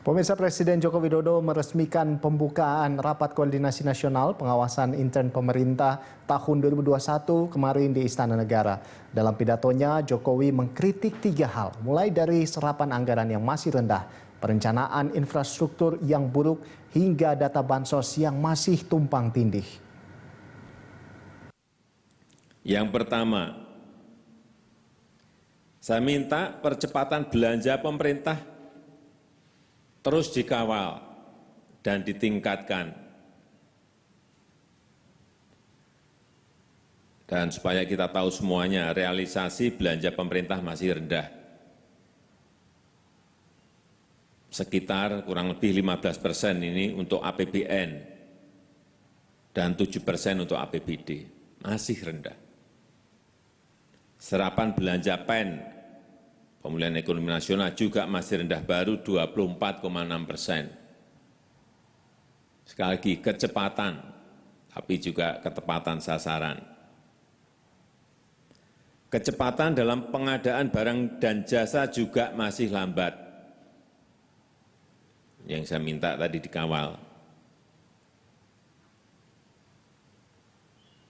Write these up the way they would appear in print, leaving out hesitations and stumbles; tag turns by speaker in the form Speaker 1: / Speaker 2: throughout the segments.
Speaker 1: Pemirsa, Presiden Joko Widodo meresmikan pembukaan Rapat Koordinasi Nasional Pengawasan Intern Pemerintah tahun 2021 kemarin di Istana Negara. Dalam pidatonya, Jokowi mengkritik 3 hal, mulai dari serapan anggaran yang masih rendah, perencanaan infrastruktur yang buruk, hingga data bansos yang masih tumpang tindih.
Speaker 2: Yang pertama, saya minta percepatan belanja pemerintah terus dikawal dan ditingkatkan. Dan supaya kita tahu semuanya, realisasi belanja pemerintah masih rendah. Sekitar kurang lebih 15% ini untuk APBN dan 7% untuk APBD. Masih rendah. Serapan belanja PEN pemulihan ekonomi nasional juga masih rendah, baru 24,6%. Sekali lagi, kecepatan, tapi juga ketepatan sasaran. Kecepatan dalam pengadaan barang dan jasa juga masih lambat. Yang saya minta tadi dikawal.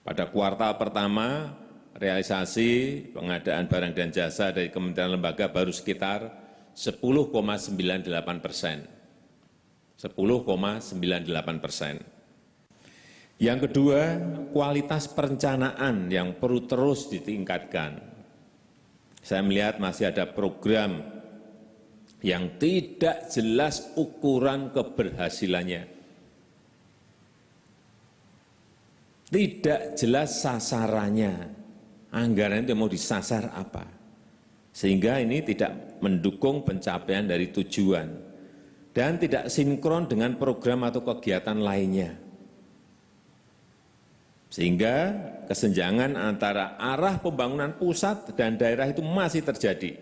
Speaker 2: Pada kuartal pertama, realisasi pengadaan barang dan jasa dari kementerian lembaga baru sekitar 10,98%. 10,98%. Yang kedua, kualitas perencanaan yang perlu terus ditingkatkan. Saya melihat masih ada program yang tidak jelas ukuran keberhasilannya. Tidak jelas sasarannya. Anggaran itu mau disasar apa, sehingga ini tidak mendukung pencapaian dari tujuan dan tidak sinkron dengan program atau kegiatan lainnya, sehingga kesenjangan antara arah pembangunan pusat dan daerah itu masih terjadi.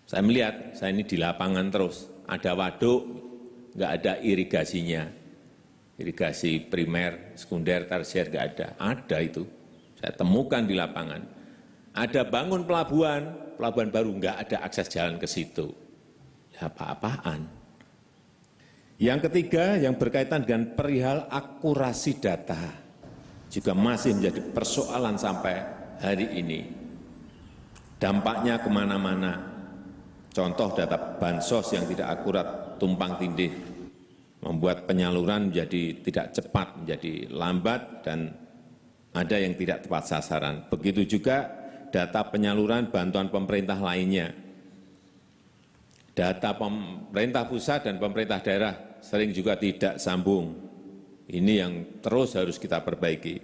Speaker 2: Saya melihat, saya ini di lapangan terus, ada waduk, nggak ada irigasinya, irigasi primer, sekunder, tersier nggak ada itu. Saya temukan di lapangan. Ada bangun pelabuhan baru, nggak ada akses jalan ke situ. Ya apa-apaan. Yang ketiga, yang berkaitan dengan perihal akurasi data, juga masih menjadi persoalan sampai hari ini. Dampaknya kemana-mana. Contoh data bansos yang tidak akurat, tumpang tindih, membuat penyaluran menjadi tidak cepat, menjadi lambat, dan ada yang tidak tepat sasaran. Begitu juga data penyaluran bantuan pemerintah lainnya. Data pemerintah pusat dan pemerintah daerah sering juga tidak sambung. Ini yang terus harus kita perbaiki.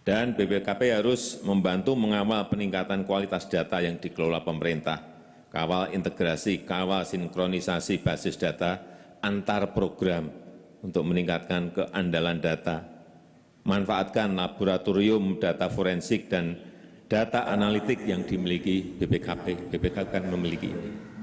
Speaker 2: Dan BPKP harus membantu mengawal peningkatan kualitas data yang dikelola pemerintah. Kawal integrasi, kawal sinkronisasi basis data antar program untuk meningkatkan keandalan data. Manfaatkan laboratorium data forensik dan data analitik yang dimiliki BPKP. BPKP kan memiliki ini.